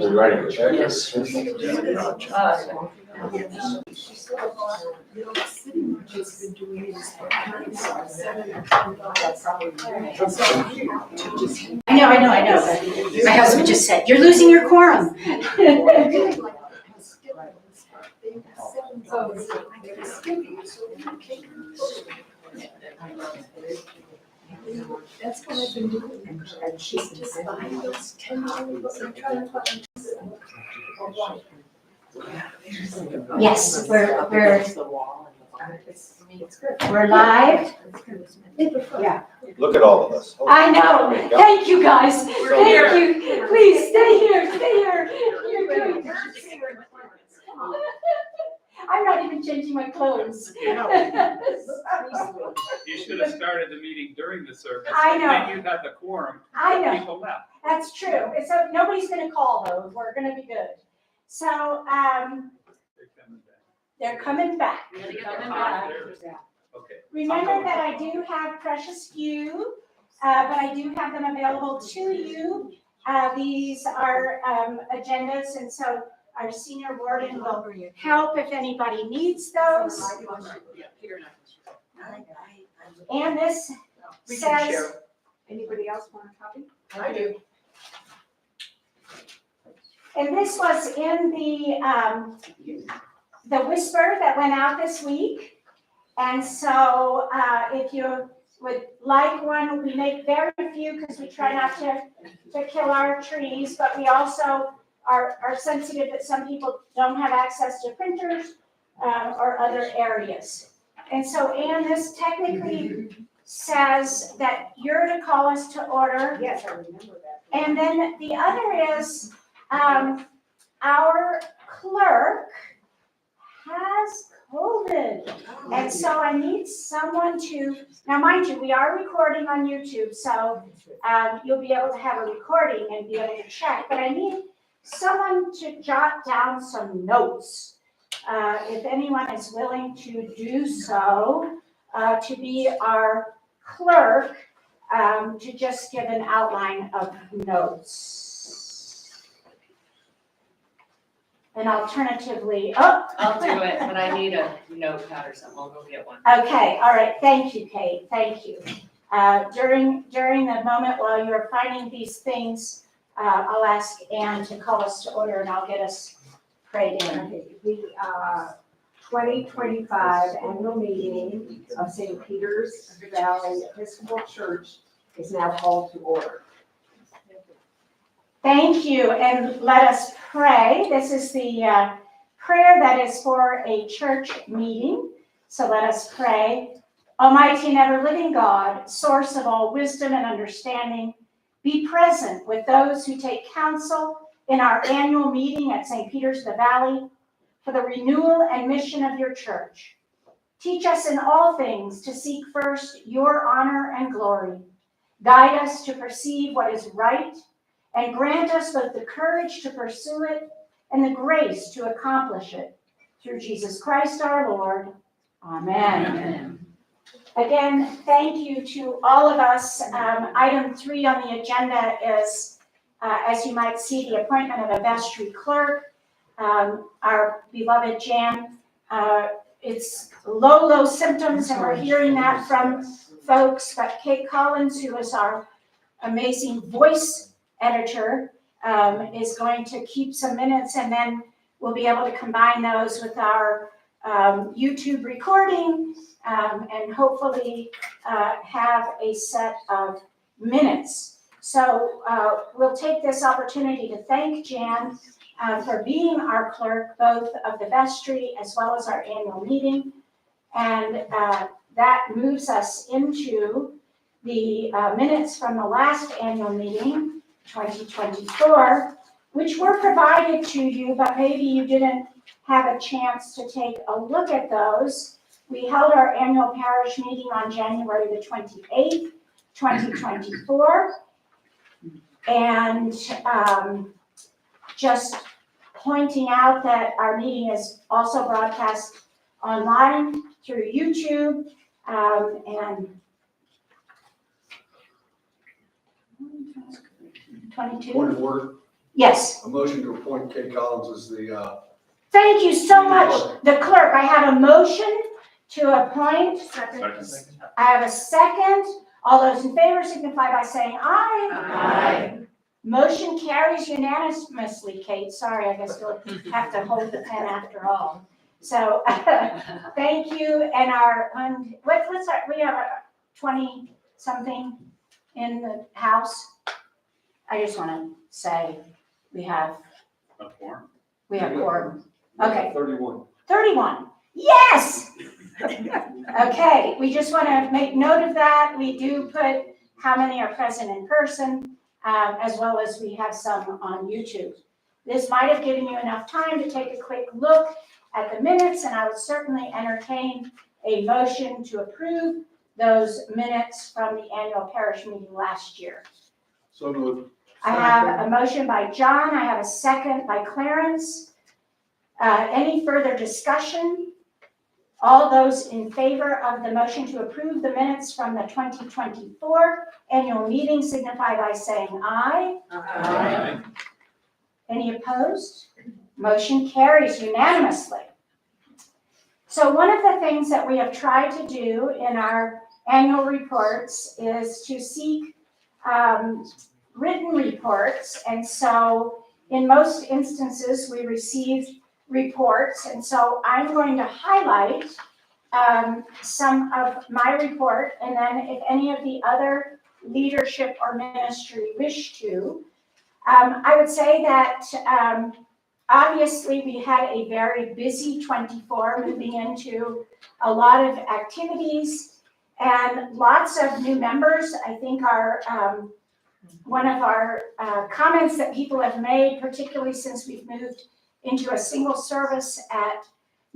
you writing a check? Yes. I know. But my husband just said, "You're losing your quorum." That's what I've been doing. And she's just buying those 10 books. I'm trying to find. Yes, we're live. Yeah. Look at all of us. I know. There you go. Thank you, guys. Thank you. Please stay here. You're doing. I'm not even changing my clothes. You should have started the meeting during the service. I know. Then you'd have the quorum. I know. People left. That's true. So nobody's going to call those. We're going to be good. So They're coming back. they're coming back. Okay. Remember that I do have precious few, but I do have them available to you. These are agendas, and so our senior warden will help if anybody needs those. And this says, Anybody else want a copy? I do. and this was in the whisper that went out this week. And so if you would like one, we make very few because we try not to kill our trees, but we also are sensitive that some people don't have access to printers or other areas. And so, Ann, this technically says that you're to call us to order. Yes, I remember that. And then the other is our clerk has COVID. And so I need someone to, now mind you, we are recording on YouTube, so you'll be able to have a recording and be able to check, but I need someone to jot down some notes. If anyone is willing to do so, to be our clerk, to just give an outline of notes. And alternatively, I'll do it, but I need a notepad or something. I'll go get one. Okay, all right, thank you, Kate, thank you. During the moment while you're finding these things, I'll ask Ann to call us to order and I'll get us prayed in. Okay, the 2025 annual meeting of St. Peter's Valley Episcopal Church is now called to order. Thank you, and let us pray. This is the prayer that is for a church meeting, so let us pray. Almighty and ever-living God, source of all wisdom and understanding, be present with those who take counsel in our annual meeting at St. Peter's the Valley for the renewal and mission of your church. Teach us in all things to seek first your honor and glory. Guide us to perceive what is right, and grant us both the courage to pursue it and the grace to accomplish it. Through Jesus Christ our Lord. Amen. Amen. Again, thank you to all of us. Item 3 on the agenda is, as you might see, the appointment of a vestry clerk. Our beloved Jan, it's low symptoms, and we're hearing that from folks, but Kate Collins, who is our amazing voice editor, is going to keep some minutes, and then we'll be able to combine those with our YouTube recording and hopefully have a set of minutes. So we'll take this opportunity to thank Jan for being our clerk, both of the vestry as well as our annual meeting. And that moves us into the minutes from the last annual meeting, 2024, which were provided to you, but maybe you didn't have a chance to take a look at those. We held our annual parish meeting on January the 28th, 2024. And just pointing out that our meeting is also broadcast online through YouTube, and 22. Point of order. Yes, A motion to appoint Kate Collins as the, thank you so much. The clerk, I have a motion to appoint. I have a second. All those in favor signify by saying aye. Aye. Motion carries unanimously, Kate. Sorry, I guess you'll have to hold the pen after all. So, thank you, and we have a 20-something in the house. I just want to say, we have A quorum. quorum. Okay, 31. 31, yes! Okay, we just want to make note of that. We do put how many are present in person, as well as we have some on YouTube. This might have given you enough time to take a quick look at the minutes, and I would certainly entertain a motion to approve those minutes from the annual parish meeting last year. So moved. I have a motion by John, I have a second by Clarence. Any further discussion? All those in favor of the motion to approve the minutes from the 2024 annual meeting signify by saying aye. Aye. Any opposed? Motion carries unanimously. So one of the things that we have tried to do in our annual reports is to seek written reports. And so in most instances, we received reports. And so I'm going to highlight some of my report. And then if any of the other leadership or ministry wish to, I would say that obviously we had a very busy 24 moving into a lot of activities and lots of new members. I think one of our comments that people have made, particularly since we've moved into a single service at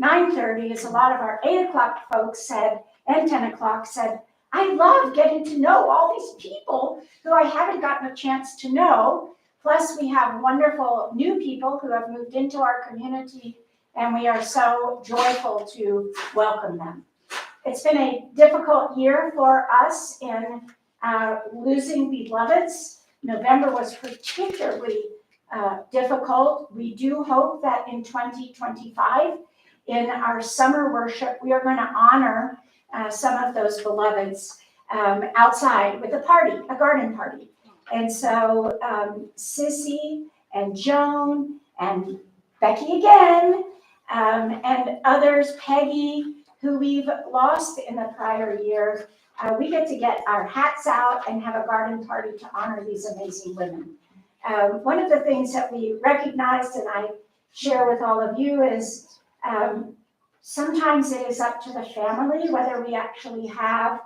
9:30, is a lot of our 8 o'clock folks said, and 10 o'clock said, I love getting to know all these people who I haven't gotten a chance to know. Plus, we have wonderful new people who have moved into our community, and we are so joyful to welcome them. It's been a difficult year for us in losing beloveds. November was particularly difficult. We do hope that in 2025, in our summer worship, we are going to honor some of those beloveds outside with a party, a garden party. And so Sissy and Joan and Becky again, and others, Peggy, who we've lost in the prior year, we get our hats out and have a garden party to honor these amazing women. One of the things that we recognized, and I share with all of you, is sometimes it is up to the family whether we actually have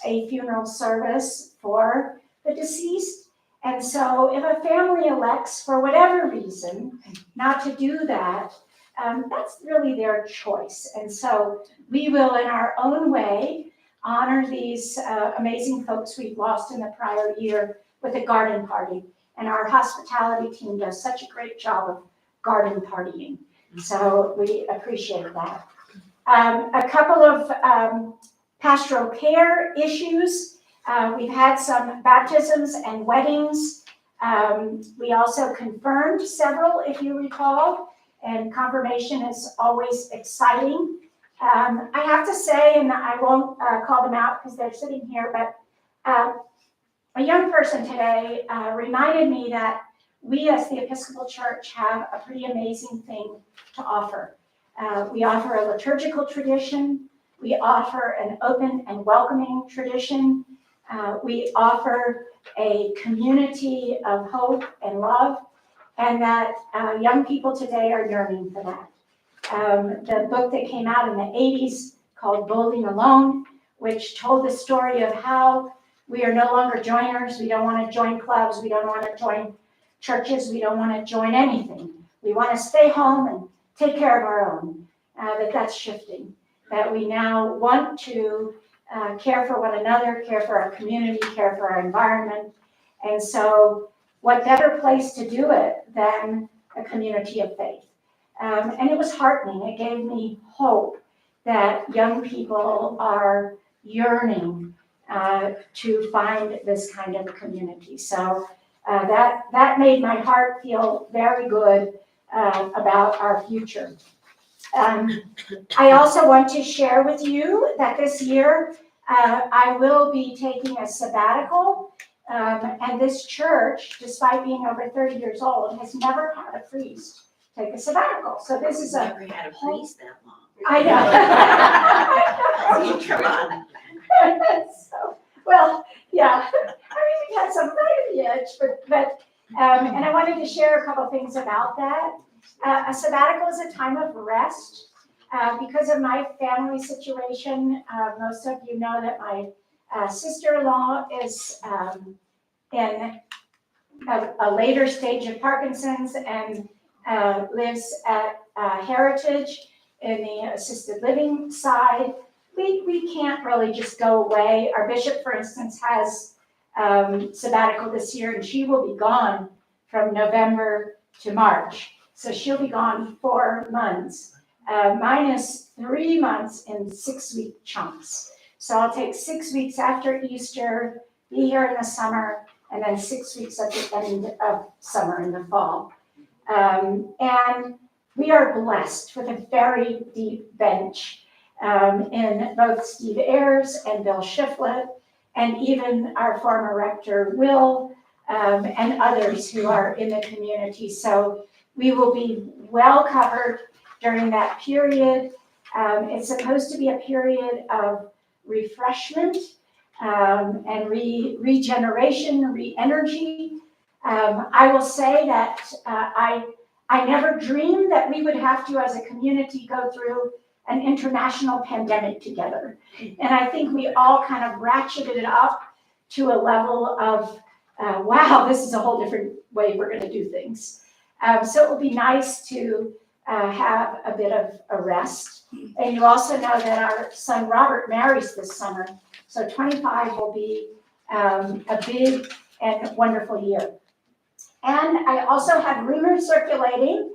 a funeral service for the deceased. And so if a family elects, for whatever reason, not to do that, that's really their choice. And so we will, in our own way, honor these amazing folks we've lost in the prior year with a garden party. And our hospitality team does such a great job of garden partying. So we appreciate that. A couple of pastoral care issues. We've had some baptisms and weddings. We also confirmed several, if you recall, and confirmation is always exciting. I have to say, and I won't call them out because they're sitting here, but a young person today reminded me that we as the Episcopal Church have a pretty amazing thing to offer. We offer a liturgical tradition. We offer an open and welcoming tradition. We offer a community of hope and love, and that young people today are yearning for that. The book that came out in the 80s called Bolding Alone, which told the story of how we are no longer joiners. We don't want to join clubs. We don't want to join churches. We don't want to join anything. We want to stay home and take care of our own. That's shifting. That we now want to care for one another, care for our community, care for our environment. And so what better place to do it than a community of faith? And it was heartening. It gave me hope that young people are yearning to find this kind of a community. So That made my heart feel very good about our future. I also want to share with you that this year I will be taking a sabbatical. And this church, despite being over 30 years old, has never had a priest take a sabbatical. So this is Never had a priest that long. I know. Come on. So, well, yeah, I mean, we had some right at the edge, but and I wanted to share a couple things about that. A sabbatical is a time of rest. Because of my family situation, most of you know that my sister-in-law is in a later stage of Parkinson's and lives at Heritage in the assisted living side. We can't really just go away. Our bishop, for instance, has sabbatical this year, and she will be gone from November to March. So she'll be gone 4 months. Mine is 3 months in 6-week chunks. So I'll take 6 weeks after Easter, be here in the summer, and then 6 weeks at the end of summer in the fall. And we are blessed with a very deep bench in both Steve Ayers and Bill Shiflett, and even our former rector, Will, and others who are in the community. So we will be well covered during that period. It's supposed to be a period of refreshment and regeneration, re-energy. I will say that I never dreamed that we would have to, as a community, go through an international pandemic together. And I think we all kind of ratcheted it up to a level of, wow, this is a whole different way we're going to do things. So it will be nice to have a bit of a rest. And you also know that our son Robert marries this summer. So 25 will be a big and wonderful year. And I also have rumors circulating.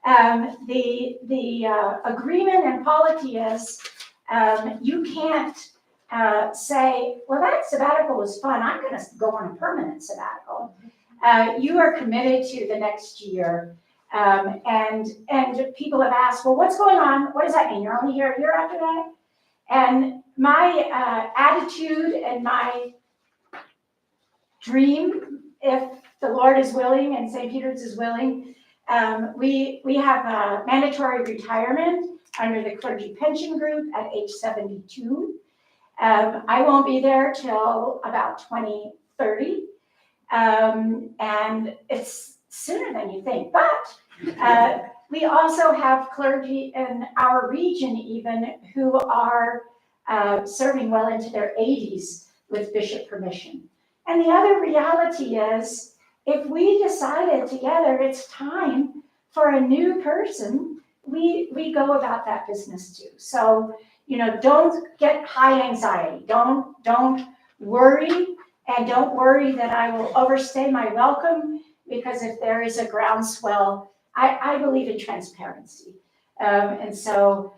The agreement in polity is you can't say, well, that sabbatical was fun, I'm going to go on a permanent sabbatical. You are committed to the next year. And people have asked, well, what's going on? What does that mean? You're only here a year after that? And my attitude and my dream, if the Lord is willing and St. Peter's is willing, we have a mandatory retirement under the clergy pension group at age 72. I won't be there till about 2030. And it's sooner than you think, but we also have clergy in our region even who are serving well into their 80s with bishop permission. And the other reality is, if we decided together it's time for a new person, we go about that business too. So, don't get high anxiety. Don't worry, and don't worry that I will overstay my welcome, because if there is a groundswell, I believe in transparency. And so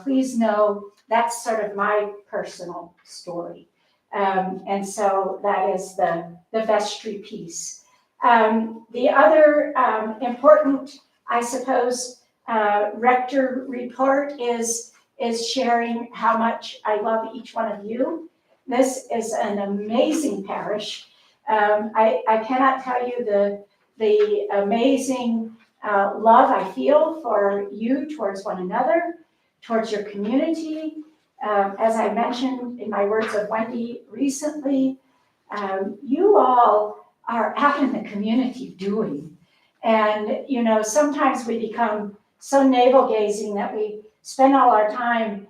please know that's sort of my personal story. And so that is the vestry piece. The other important, I suppose, rector report is sharing how much I love each one of you. This is an amazing parish. I cannot tell you the amazing love I feel for you towards one another, towards your community. As I mentioned in my words of Wendy recently, you all are out in the community doing. And, sometimes we become so navel-gazing that we spend all our time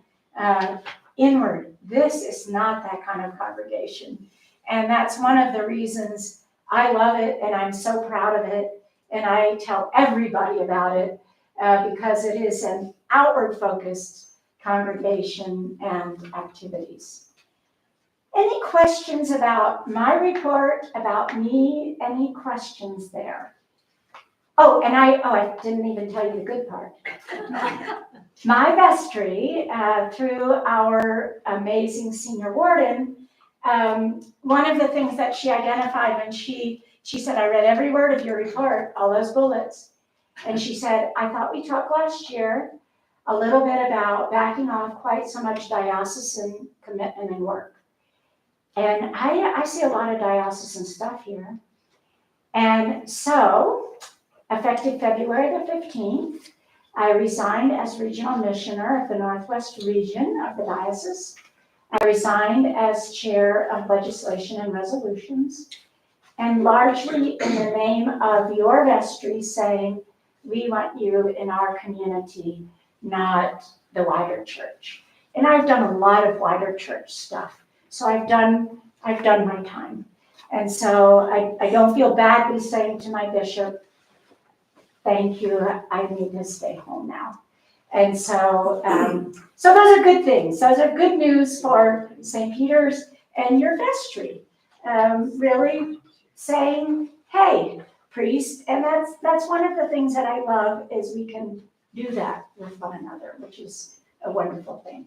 inward. This is not that kind of congregation. And that's one of the reasons I love it, and I'm so proud of it. And I tell everybody about it because it is an outward-focused congregation and activities. Any questions about my report, about me? Any questions there? Oh, and I didn't even tell you the good part. My vestry, through our amazing senior warden, one of the things that she identified when she She said, I read every word of your report, all those bullets. And she said, I thought we talked last year a little bit about backing off quite so much diocesan commitment and work. And I see a lot of diocesan stuff here. And so, effective February the 15th, I resigned as regional missioner of the Northwest region of the diocese. I resigned as chair of legislation and resolutions, and largely in the name of your vestry saying, we want you in our community, not the wider church. And I've done a lot of wider church stuff. So I've done my time. And so I don't feel badly saying to my bishop, thank you, I need to stay home now. And so, so those are good things. Those are good news for St. Peter's and your vestry. Really saying, hey, priest, and that's one of the things that I love is we can do that with one another, which is a wonderful thing.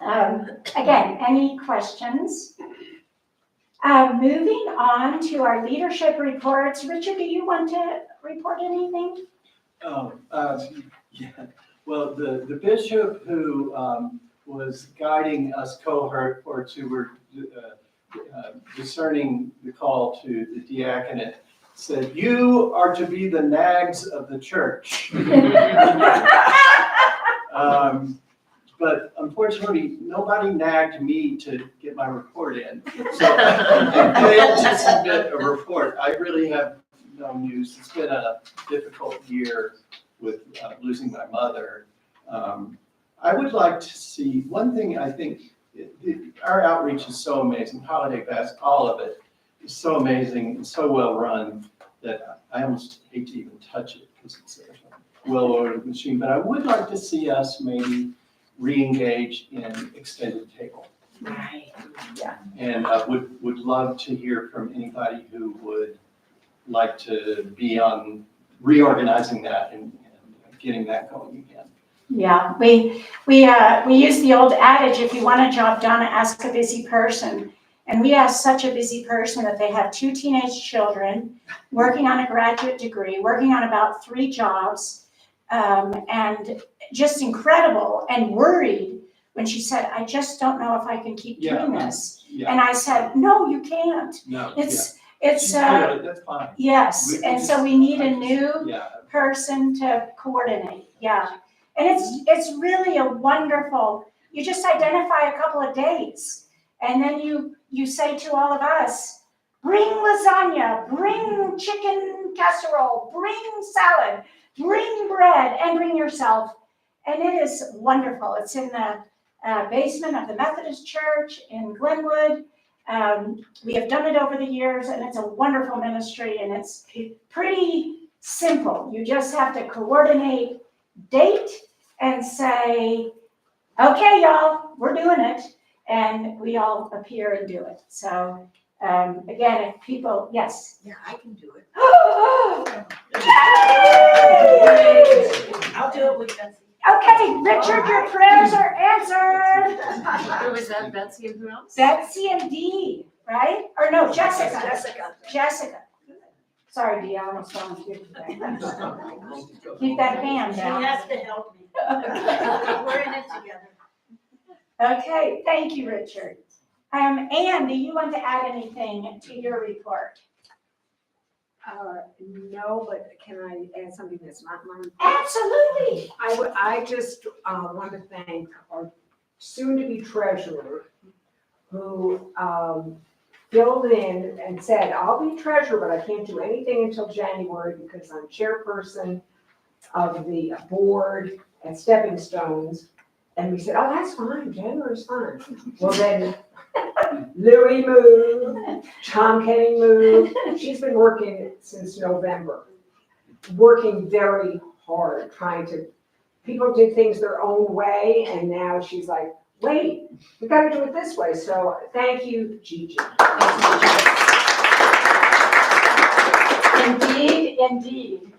Again, any questions? Moving on to our leadership reports. Richard, do you want to report anything? Yeah, well, the bishop who was guiding us cohorts who were discerning the call to the diaconate said, you are to be the nags of the church. But unfortunately, nobody nagged me to get my report in. So I failed to submit a report. I really have no news. It's been a difficult year with losing my mother. I would like to see, one thing I think, our outreach is so amazing, Holiday Fest, all of it is so amazing and so well run that I almost hate to even touch it because it's a well-oiled machine. But I would like to see us maybe re-engage in extended table. Right. Yeah. And would love to hear from anybody who would like to be on reorganizing that and getting that going again. Yeah, we use the old adage, if you want a job done, ask a busy person. And we asked such a busy person that they have 2 teenage children, working on a graduate degree, working on about 3 jobs, and just incredible, and worried when she said, I just don't know if I can keep doing this. Yeah. And I said, no, you can't. No. It's She's good, that's fine. yes, and so we need a new Yeah. person to coordinate, yeah. And it's really a wonderful, you just identify a couple of dates, and then you say to all of us, bring lasagna, bring chicken casserole, bring salad, bring bread, and bring yourself. And it is wonderful. It's in the basement of the Methodist Church in Glenwood. We have done it over the years, and it's a wonderful ministry, and it's pretty simple. You just have to coordinate date and say, okay, y'all, we're doing it. And we all appear and do it. So, again, if people, yes. Yeah, I can do it. Yay! I'll do it with Betsy. Okay, Richard, your prayers are answered. Who was that, Betsy and who else? Betsy and Dee, right? Or no, Jessica. Jessica. Jessica. Sorry, Dee, I almost volunteered today. Keep that hand She down. has to help me. We're in it together. Okay, thank you, Richard. Ann, do you want to add anything to your report? No, but can I add something that's not mine? Absolutely. I just want to thank our soon-to-be treasurer who filled in and said, I'll be treasurer, but I can't do anything until January because I'm chairperson of the board at Stepping Stones. And we said, oh, that's fine, January's fine. Well, then Louis moved, Tom Kenny moved. She's been working since November, working very hard, trying to, people did things their own way, and now she's like, wait, we gotta do it this way. So thank you, Gigi. Indeed, indeed.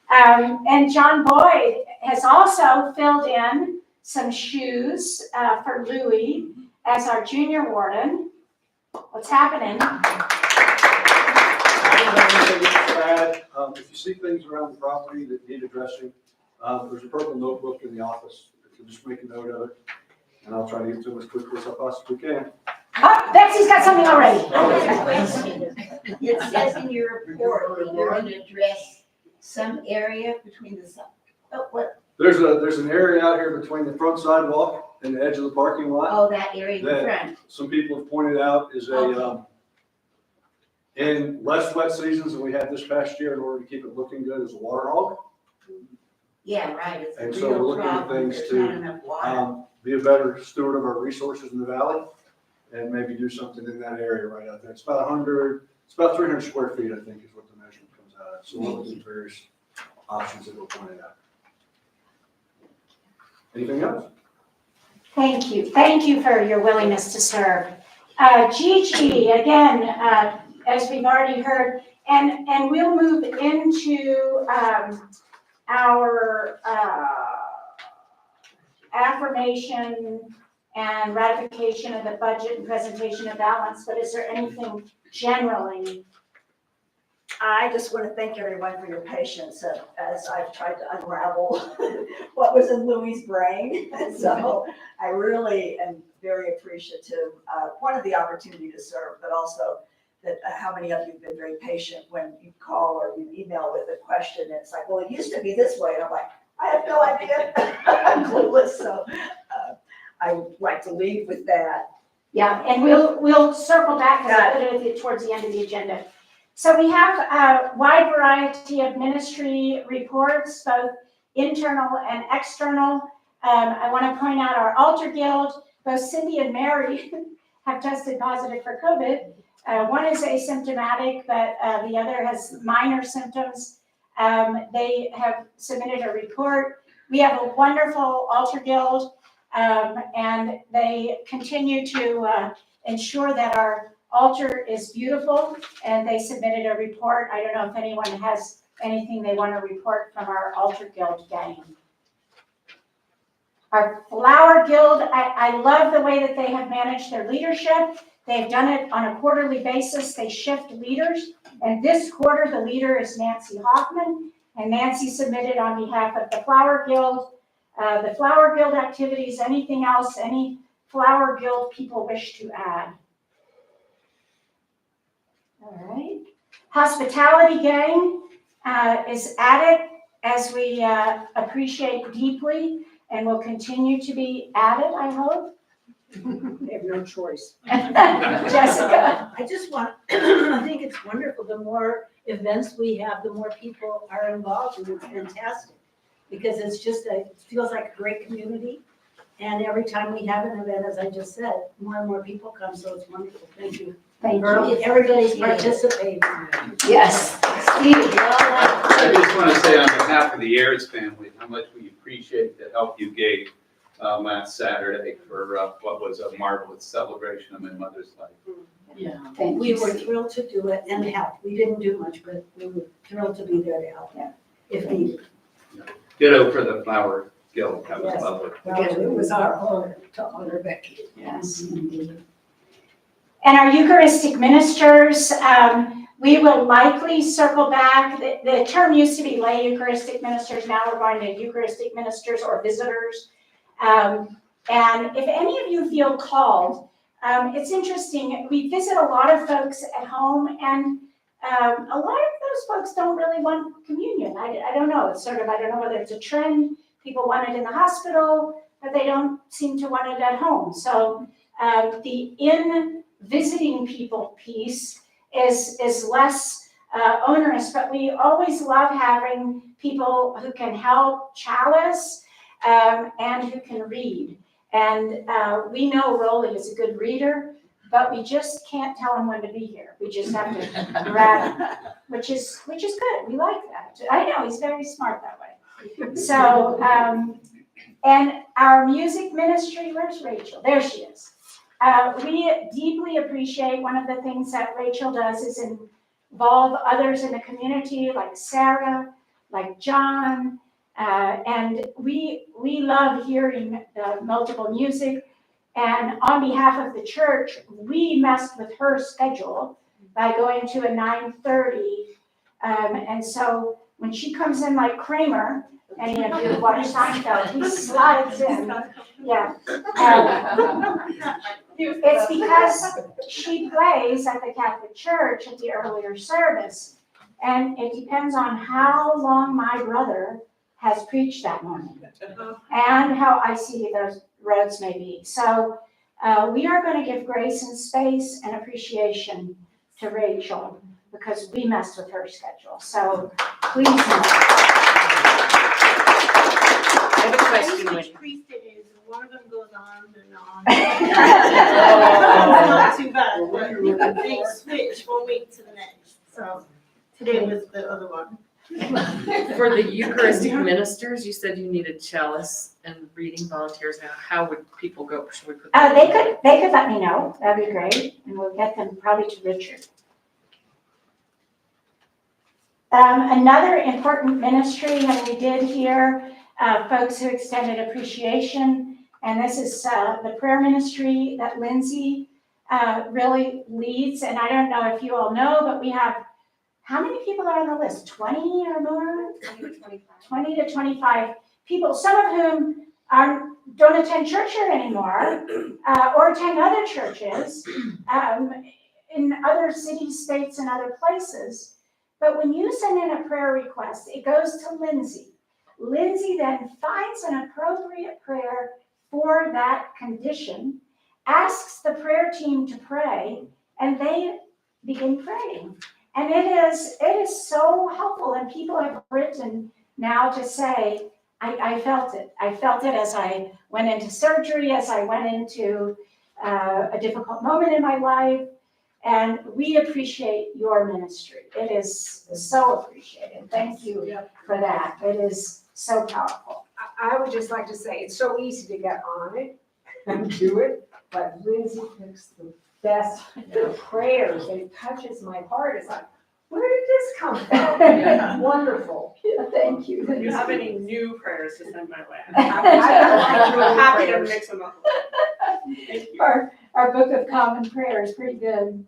And John Boyd has also filled in some shoes for Louis as our junior warden. What's happening? bad. If you see things around the property that need addressing, there's a purple notebook in the office. If you just make a note of it, and I'll try to get to them as quickly as I possibly can. Oh, Betsy's got something already. It says in your report that you're going to address some area between the, what, There's an area out here between the front sidewalk and the edge of the parking lot. oh, that area in That- front. Some people have pointed out is in less wet seasons than we had this past year, in order to keep it looking good, is a water hog. Yeah, right, it's a And so we're real looking at problem, things there's not to, enough water. Be a better steward of our resources in the valley and maybe do something in that area right out there. It's about 300 square feet, I think, is what the measurement comes out at. So we're looking at various options that were pointed out. Anything else? Thank you. Thank you for your willingness to serve. Gigi, again, as we've already heard, and we'll move into our affirmation and ratification of the budget and presentation of balance, but is there anything generally? I just want to thank everyone for your patience as I've tried to unravel what was in Louis' brain. And so I really am very appreciative, one of the opportunity to serve, but also that how many of you have been very patient when you call or you email with a question. And it's like, well, it used to be this way. And I'm like, I have no idea. I'm clueless. So I would like to leave with that. Yeah, and we'll circle back because I put it towards the end of the agenda. So we have a wide variety of ministry reports, both internal and external. I want to point out our altar guild. Both Cindy and Mary have tested positive for COVID. One is asymptomatic, but the other has minor symptoms. They have submitted a report. We have a wonderful altar guild, and they continue to ensure that our altar is beautiful, and they submitted a report. I don't know if anyone has anything they want to report from our altar guild gang. Our flower guild, I love the way that they have managed their leadership. They've done it on a quarterly basis. They shift leaders, and this quarter the leader is Nancy Hoffman, and Nancy submitted on behalf of the flower guild. The flower guild activities, anything else, any flower guild people wish to add? All right. Hospitality gang is added, as we appreciate deeply, and will continue to be added, I hope. They have no choice. Jessica. I just want, I think it's wonderful, the more events we have, the more people are involved, and it's fantastic. Because it's just, it feels like a great community, and every time we have an event, as I just said, more and more people come, so it's wonderful, thank you. Thank you. Everybody's participating. Yes. Steve. I just want to say on behalf of the Ayers family, how much we appreciate the help you gave last Saturday for what was a marvelous celebration of my mother's life. Yeah. Thank We you. were thrilled to do it and help. We didn't do much, but we were thrilled to be there to help if needed. Ditto for the flower guild, that was Yes. lovely. Well, it was our honor to honor Becky. Yes, indeed. And our Eucharistic ministers, we will likely circle back. The term used to be lay Eucharistic ministers. Now we're going to Eucharistic ministers or visitors. And if any of you feel called, it's interesting. We visit a lot of folks at home, and a lot of those folks don't really want communion. I don't know. It's sort of, I don't know whether it's a trend. People want it in the hospital, but they don't seem to want it at home. So the in visiting people piece is less onerous, but we always love having people who can help chalice and who can read. And we know Rolly is a good reader, but we just can't tell him when to be here. We just have to grab him, which is good. We like that. I know, he's very smart that way. So, and our music ministry, where's Rachel? There she is. We deeply appreciate, one of the things that Rachel does is involve others in the community, like Sarah, like John, and we love hearing the multiple music. And on behalf of the church, we messed with her schedule by going to a 9:30. And so when she comes in like Kramer, any of you who watch Seinfeld, he slides in, yeah. It's because she plays at the Catholic Church at the earlier service. And it depends on how long my brother has preached that morning and how icy those roads may be. So we are going to give grace and space and appreciation to Rachel because we messed with her schedule. So please. I have a question. Which priest it is, and one of them goes on and on. It's not too bad, but they switch one week to the next, so today was the other one. For the Eucharistic ministers, you said you needed chalice and reading volunteers. How would people go? Should we put? They could let me know. That'd be great. And we'll get them probably to Richard. Another important ministry, and we did hear folks who extended appreciation, and this is the prayer ministry that Lindsay really leads. And I don't know if you all know, but we have, how many people are on the list? 20 or more? 20 to 25 people, some of whom don't attend church here anymore or attend other churches in other cities, states, and other places. But when you send in a prayer request, it goes to Lindsay. Lindsay then finds an appropriate prayer for that condition, asks the prayer team to pray, and they begin praying. And it is so helpful, and people have written now to say, I felt it. I felt it as I went into surgery, as I went into a difficult moment in my life. And we appreciate your ministry. It is so appreciated. Thank you for that. It is so powerful. I would just like to say, it's so easy to get on it and do it, but Lindsay picks the best prayers. It touches my heart. It's like, where did this come from? Yeah. Wonderful. Thank you. If you have any new prayers to send my way, I'm happy to mix them up. Our Book of Common Prayer is pretty good.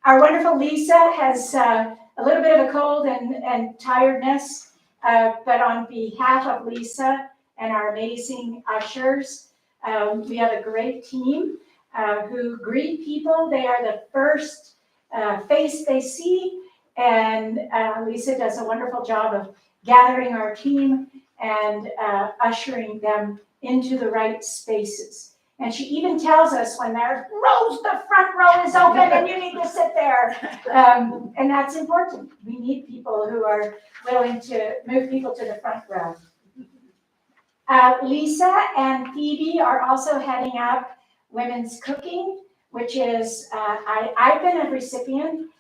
Our wonderful Lisa has a little bit of a cold and tiredness, but on behalf of Lisa and our amazing ushers, we have a great team who greet people. They are the first face they see, and Lisa does a wonderful job of gathering our team and ushering them into the right spaces. And she even tells us when there's rows, the front row is open and you need to sit there. And that's important. We need people who are willing to move people to the front row. Lisa and Phoebe are also heading up Women's Cooking, which is, I've been a recipient.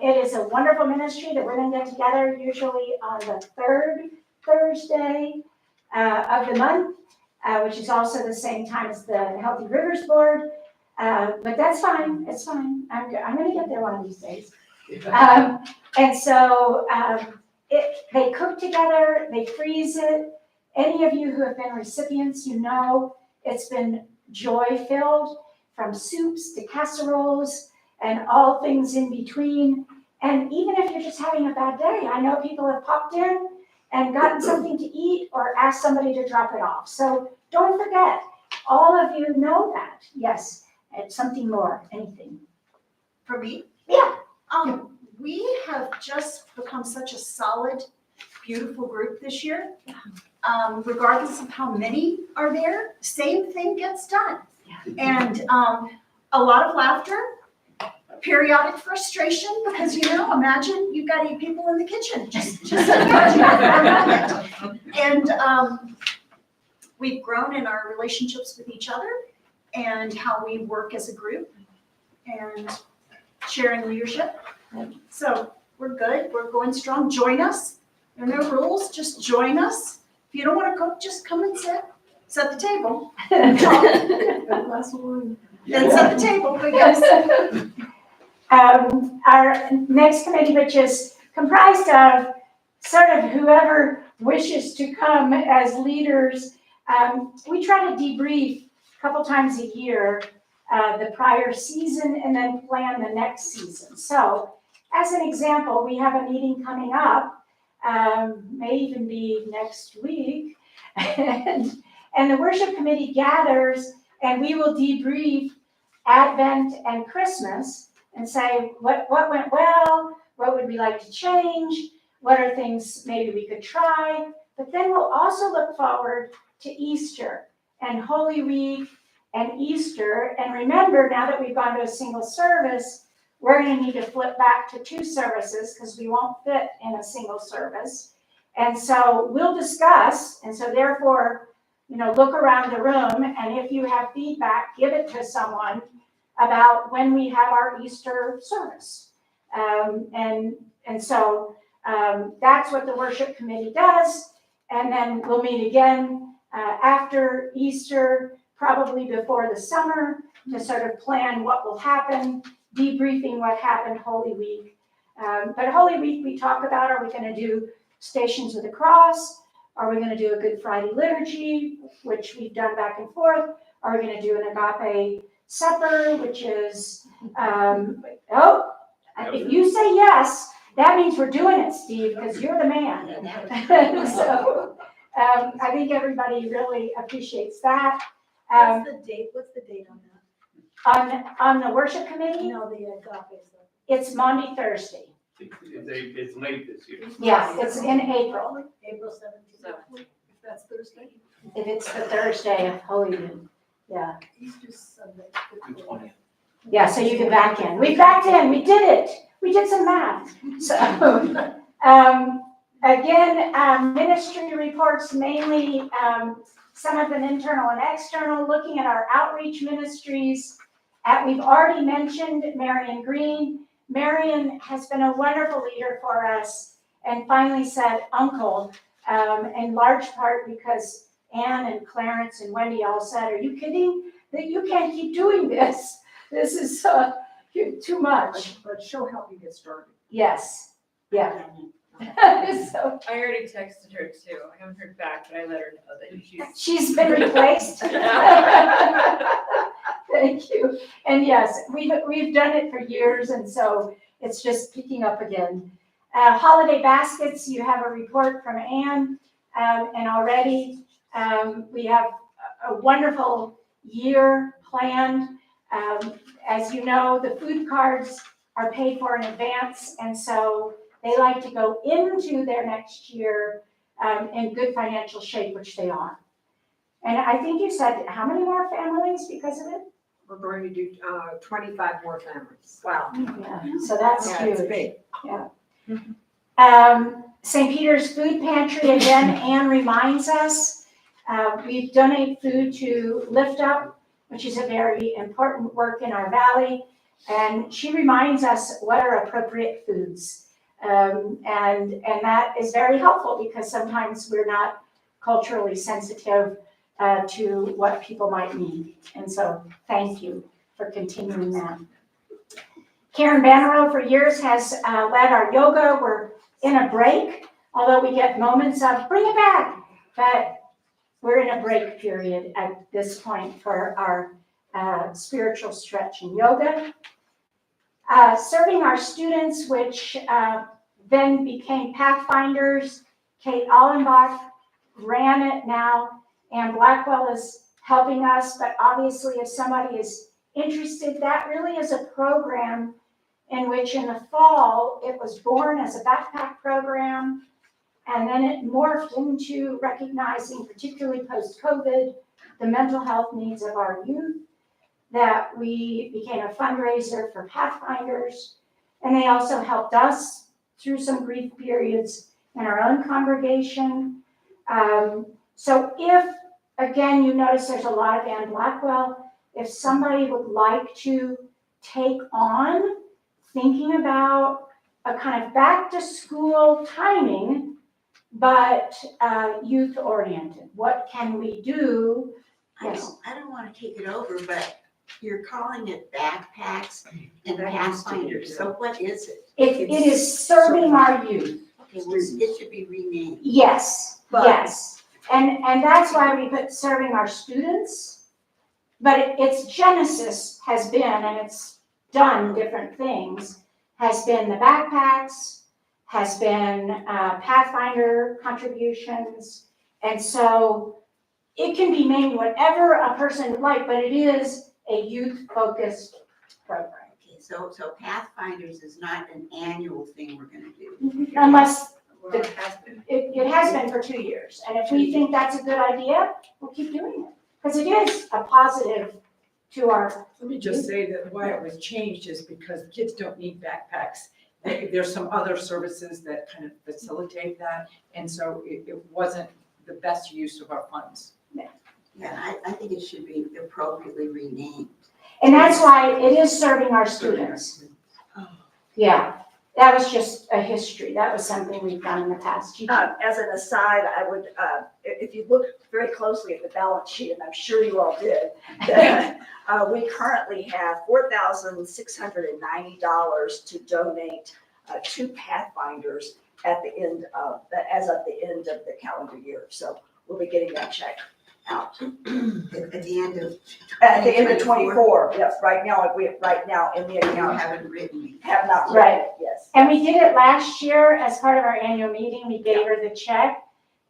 It is a wonderful ministry that women get together usually on the third Thursday of the month. Which is also the same time as the Healthy Rivers Board, but that's fine, it's fine. I'm gonna get there one of these days. And so they cook together, they freeze it. Any of you who have been recipients, you know it's been joy-filled, from soups to casseroles and all things in between. And even if you're just having a bad day, I know people have popped in and gotten something to eat or asked somebody to drop it off. So don't forget, all of you know that. Yes, and something more, anything. For me? Yeah. We have just become such a solid, beautiful group this year. Regardless of how many are there, same thing gets done. And a lot of laughter, periodic frustration, because imagine you've got 8 people in the kitchen. Just imagine for a moment. And we've grown in our relationships with each other and how we work as a group and sharing leadership. So we're good. We're going strong. Join us. There are no rules. Just join us. If you don't want to cook, just come and sit at the table. And glass of wine. Then set the table, but yes. Our next committee, which is comprised of sort of whoever wishes to come as leaders, we try to debrief a couple times a year the prior season and then plan the next season. So as an example, we have a meeting coming up, may even be next week. And the worship committee gathers and we will debrief Advent and Christmas and say what went well, what would we like to change, what are things maybe we could try. But then we'll also look forward to Easter and Holy Week and Easter. And remember, now that we've gone to a single service, we're going to need to flip back to 2 services because we won't fit in a single service. And so we'll discuss, and so therefore, look around the room, and if you have feedback, give it to someone about when we have our Easter service. So that's what the worship committee does. And then we'll meet again after Easter, probably before the summer, to sort of plan what will happen, debriefing what happened Holy Week. But Holy Week, we talk about, are we going to do Stations of the Cross? Are we going to do a Good Friday liturgy, which we've done back and forth? Are we going to do an agape supper, which is, if you say yes, that means we're doing it, Steve, because you're the man. So I think everybody really appreciates that. What's the date on that? On the worship committee, No, the agape stuff. it's Maundy Thursday. It's late this year. Yes, it's in April, April 17th. If that's Thursday. if it's the Thursday of Holy Week. Yeah, Easter Sunday. The 20th. yeah, so you can back in. We backed in, we did it. We did some math. So, again, ministry reports, mainly some of them internal and external, looking at our outreach ministries. We've already mentioned Marion Green. Marion has been a wonderful leader for us and finally said uncle, in large part because Ann and Clarence and Wendy all said, are you kidding? That you can't keep doing this. This is too much. But she'll help you get started. Yes, yeah. So I already texted her too. I haven't heard back, but I let her know that she's been replaced. Thank you. And yes, we've done it for years, and so it's just picking up again. Holiday baskets, you have a report from Ann, and already we have a wonderful year planned. As you know, the food cards are paid for in advance, and so they like to go into their next year in good financial shape, which they are. And I think you said, how many more families because of it? We're going to do 25 more families. Wow. Yeah, so that's Yeah, it's huge. big. St. Peter's Food Pantry, again, Ann reminds us, we donate food to Lift Up, which is a very important work in our valley. And she reminds us what are appropriate foods. And that is very helpful because sometimes we're not culturally sensitive to what people might need. And so thank you for continuing that. Karen Bannerow for years has led our yoga. We're in a break, although we get moments of bring it back, but we're in a break period at this point for our spiritual stretch and yoga. Serving our students, which then became Pathfinders. Kate Allenbach ran it now, and Blackwell is helping us, but obviously if somebody is interested, that really is a program in which in the fall, it was born as a backpack program, and then it morphed into recognizing, particularly post-COVID, the mental health needs of our youth, that we became a fundraiser for Pathfinders, and they also helped us through some grief periods in our own congregation. So if, again, you notice there's a lot of Ann Blackwell, if somebody would like to take on thinking about a kind of back to school timing, but youth oriented, what can we do? Yes. I don't want to take it over, but you're calling it backpacks and Pathfinders, so what is it? It is serving our youth. Okay, well, it should be renamed. Yes, But- yes. And that's why we put serving our students. But its genesis has been, and it's done different things, has been the backpacks, has been Pathfinder contributions. And so it can be named whatever a person would like, but it is a youth-focused program. Okay, so Pathfinders is not an annual thing we're gonna do. Unless Well, it has been. it has been for 2 years. And if we think that's a good idea, we'll keep doing it. Because it is a positive to our, Let me just say that why it was changed is because kids don't need backpacks. There's some other services that kind of facilitate that, and so it wasn't the best use of our funds. Yeah, I think it should be appropriately renamed. and that's why it is serving our students. Yeah, that was just a history. That was something we've done in the past. As an aside, I would, if you look very closely at the balance sheet, and I'm sure you all did, we currently have $4,690 to donate to Pathfinders at the end of, as of the end of the calendar year. So we'll be getting that check out. At the end of. At the end of 24, yes, right now in the You account, haven't written me. have not Right. read it, yes. And we did it last year as part of our annual meeting. We gave her the check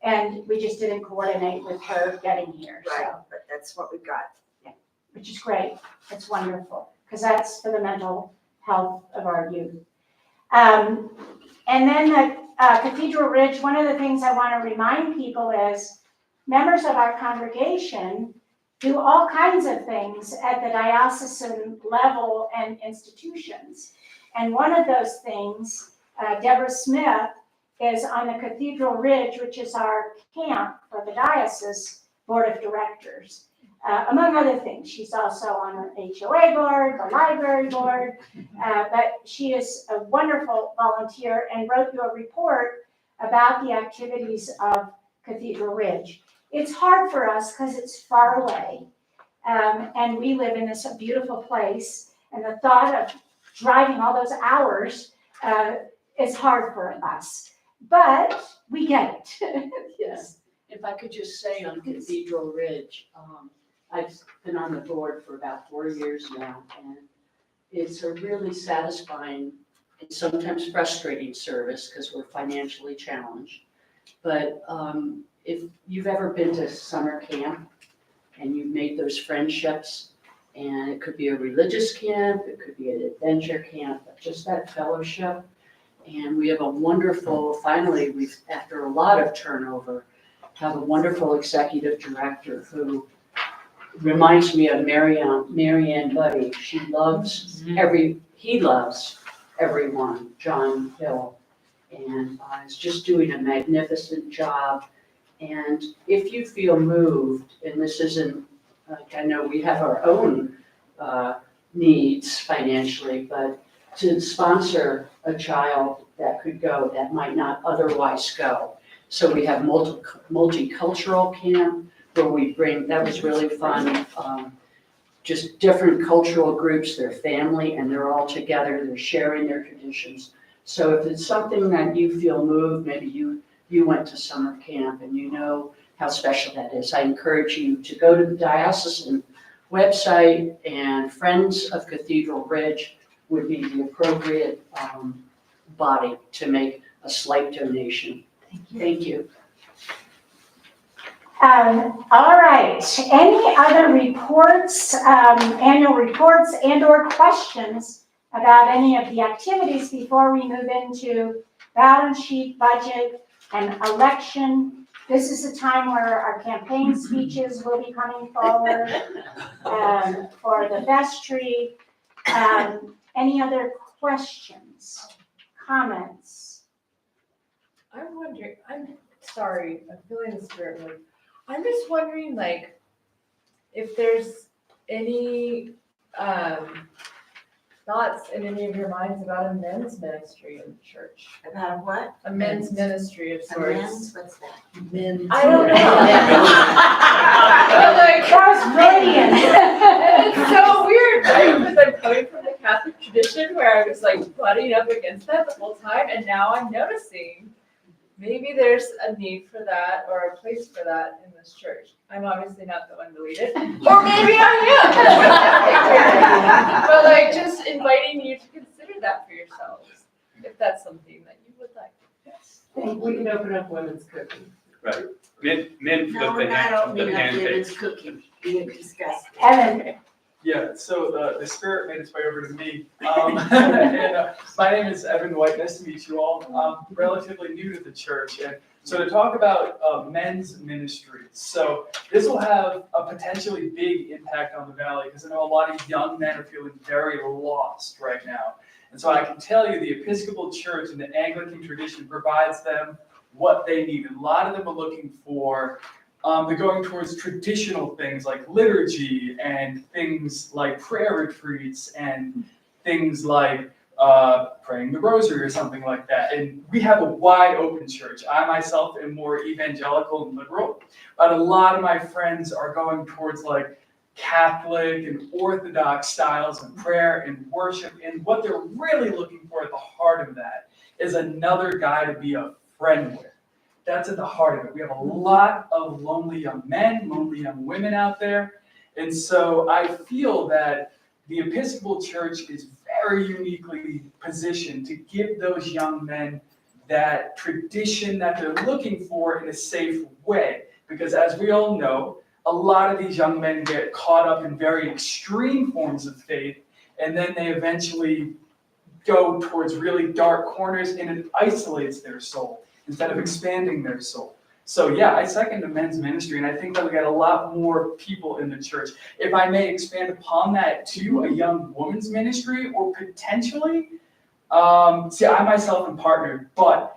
and we just didn't coordinate with her getting here, Right, so, but that's what we've got. which is great. It's wonderful, because that's for the mental health of our youth. And then the Cathedral Ridge, one of the things I want to remind people is members of our congregation do all kinds of things at the diocesan level and institutions. And one of those things, Deborah Smith is on the Cathedral Ridge, which is our camp for the diocese board of directors. Among other things, she's also on the HOA board, the library board, but she is a wonderful volunteer and wrote you a report about the activities of Cathedral Ridge. It's hard for us because it's far away, and we live in this beautiful place, and the thought of driving all those hours is hard for us, but we get it. Yes. If I could just say on Cathedral Ridge, I've been on the board for about 4 years now, and it's a really satisfying and sometimes frustrating service because we're financially challenged. But if you've ever been to summer camp and you've made those friendships, and it could be a religious camp, it could be an adventure camp, but just that fellowship. And we have a wonderful, finally, we've, after a lot of turnover, have a wonderful executive director who reminds me of Marianne Buddy. He loves everyone, John Hill, and is just doing a magnificent job. And if you feel moved, and this isn't, I know we have our own needs financially, but to sponsor a child that could go that might not otherwise go. So we have multicultural camp where we bring, that was really fun, just different cultural groups, their family, and they're all together, they're sharing their traditions. So if it's something that you feel moved, maybe you went to summer camp and you know how special that is, I encourage you to go to the diocesan website, and Friends of Cathedral Ridge would be the appropriate body to make a slight donation. Thank you. All right, any other reports, annual reports and/or questions about any of the activities before we move into balance sheet, budget, and election? This is a time where our campaign speeches will be coming forward for the vestry. Any other questions, comments? I'm wondering, I'm sorry, I'm feeling this weirdly. I'm just wondering, like, if there's any thoughts in any of your minds about a men's ministry in the church? About what? A men's ministry of sorts. Amends, what's that? Men. I don't know. That was brilliant. It's so weird, right? Because I'm coming from the Catholic tradition where I was like butting up against that the whole time, and now I'm noticing maybe there's a need for that or a place for that in this church. I'm obviously not the one to lead it, or maybe I am. But like, just inviting you to consider that for yourselves, if that's something that you would like. We can open up women's cooking. Men No, flip we're the not opening up pancakes. women's cooking. We have discussed. Evan, Yeah, so the spirit made its way over to me. And my name is Evan White. Nice to meet you all. I'm relatively new to the church. And so to talk about men's ministry. So this will have a potentially big impact on the Valley because I know a lot of young men are feeling very lost right now. And so I can tell you the Episcopal Church and the Anglican tradition provides them what they need. And a lot of them are looking for they're going towards traditional things like liturgy and things like prayer retreats and things like praying the rosary or something like that. And we have a wide open church. I myself am more evangelical and liberal, but a lot of my friends are going towards like Catholic and Orthodox styles of prayer and worship. And what they're really looking for at the heart of that is another guy to be a friend with. That's at the heart of it. We have a lot of lonely young men, lonely young women out there. And so I feel that the Episcopal Church is very uniquely positioned to give those young men that tradition that they're looking for in a safe way. Because as we all know, a lot of these young men get caught up in very extreme forms of faith, and then they eventually go towards really dark corners, and it isolates their soul instead of expanding their soul. So yeah, I second the men's ministry, and I think that we got a lot more people in the church. If I may expand upon that to a young woman's ministry, or potentially, see, I myself am partnered, but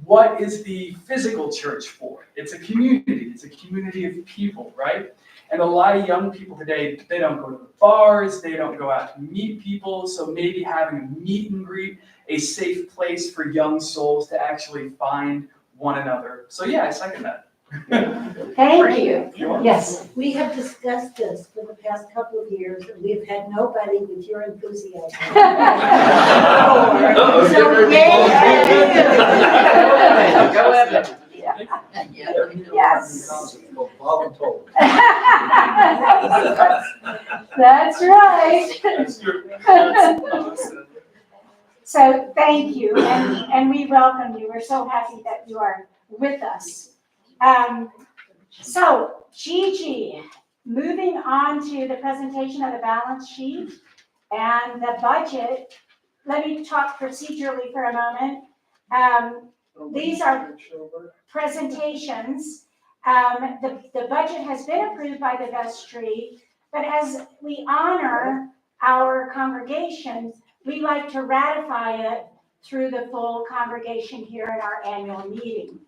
what is the physical church for? It's a community. It's a community of people, right? And a lot of young people today, they don't go to the bars, they don't go out to meet people, so maybe having a meet and greet, a safe place for young souls to actually find one another. So yeah, I second that. thank you. Yes. We have discussed this for the past couple of years, and we've had nobody with your enthusiasm. Uh-oh, So, different yay. Go Evan. Yes. Voluntold. That's right. That's true. So thank you, and we welcome you. We're so happy that you are with us. So Gigi, moving on to the presentation of the balance sheet and the budget. Let me talk procedurally for a moment. These are presentations. The budget has been approved by the vestry, but as we honor our congregation, we like to ratify it through the full congregation here at our annual meeting.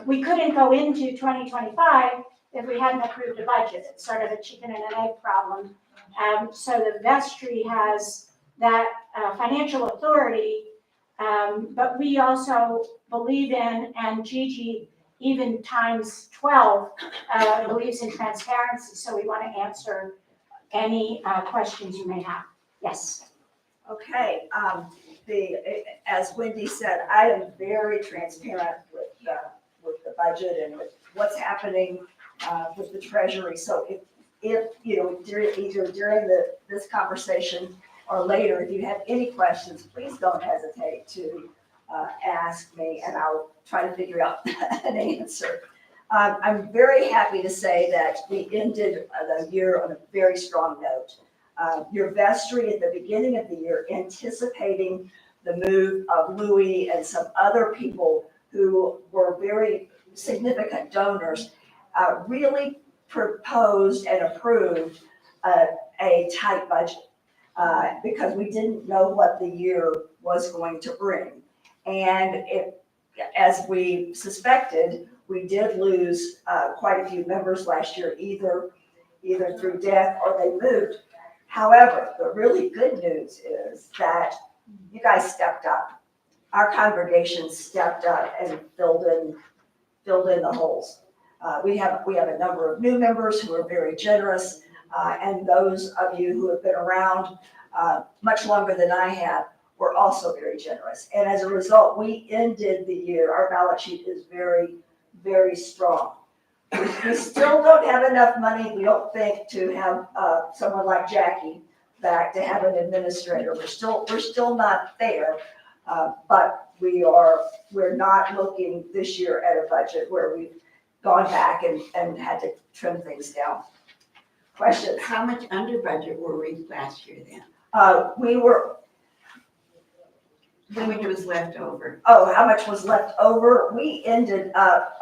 We couldn't go into 2025 if we hadn't approved a budget. It's sort of a chicken and an egg problem. So the vestry has that financial authority, but we also believe in, and Gigi even times 12 believes in transparency. So we want to answer any questions you may have. Yes. Okay, as Wendy said, I am very transparent with the budget and with what's happening with the treasury. So if you know, either during this conversation or later, if you have any questions, please don't hesitate to ask me, and I'll try to figure out an answer. I'm very happy to say that we ended the year on a very strong note. Your vestry at the beginning of the year, anticipating the move of Louis and some other people who were very significant donors, really proposed and approved a tight budget because we didn't know what the year was going to bring. And as we suspected, we did lose quite a few members last year, either through death or they moved. However, the really good news is that you guys stepped up. Our congregation stepped up and filled in the holes. We have a number of new members who are very generous, and those of you who have been around much longer than I have were also very generous. And as a result, we ended the year, our balance sheet is very, very strong. We still don't have enough money, we don't think, to have someone like Jackie back to have an administrator. We're still not there, but we're not looking this year at a budget where we've gone back and had to trim things down. Questions? How much under budget were we last year then? We were, How much was left over? how much was left over? We ended up,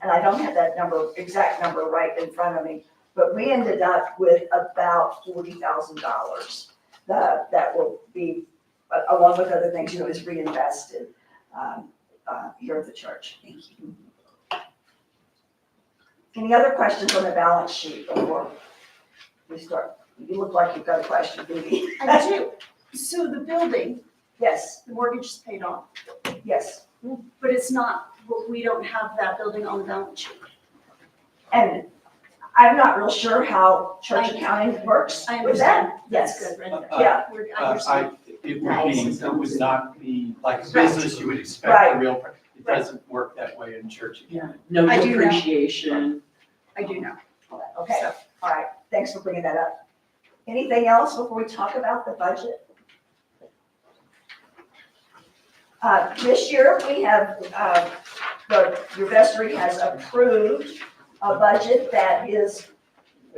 and I don't have that exact number right in front of me, but we ended up with about $40,000. That will be, along with other things, is reinvested here at the church. Thank you. Any other questions on the balance sheet before we start? You look like you've got a question, Phoebe. I do. So the building, Yes, the mortgage is paid off, yes. but it's not, we don't have that building on the balance sheet. And I'm not real sure how church accounting works I with understand. that. That's Yes. good, right? Yeah. I understand. It Nice. would not be like a Right. business you would expect Right. a real, it doesn't work that way in church. Yeah, no I do know. depreciation. I do know. Okay, all right. Thanks for bringing that up. Anything else before we talk about the budget? This year, we have, your vestry has approved a budget that is,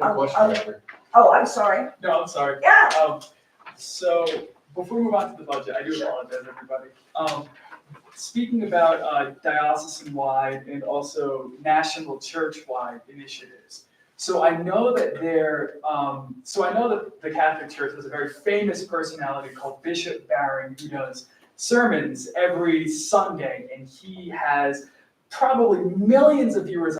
oh, I'm sorry. No, I'm sorry. Yeah, So before we move on to the budget, I do apologize, everybody. Speaking about diocesan-wide and also national church-wide initiatives. So I know that the Catholic Church has a very famous personality called Bishop Barron, who does sermons every Sunday, and he has probably millions of viewers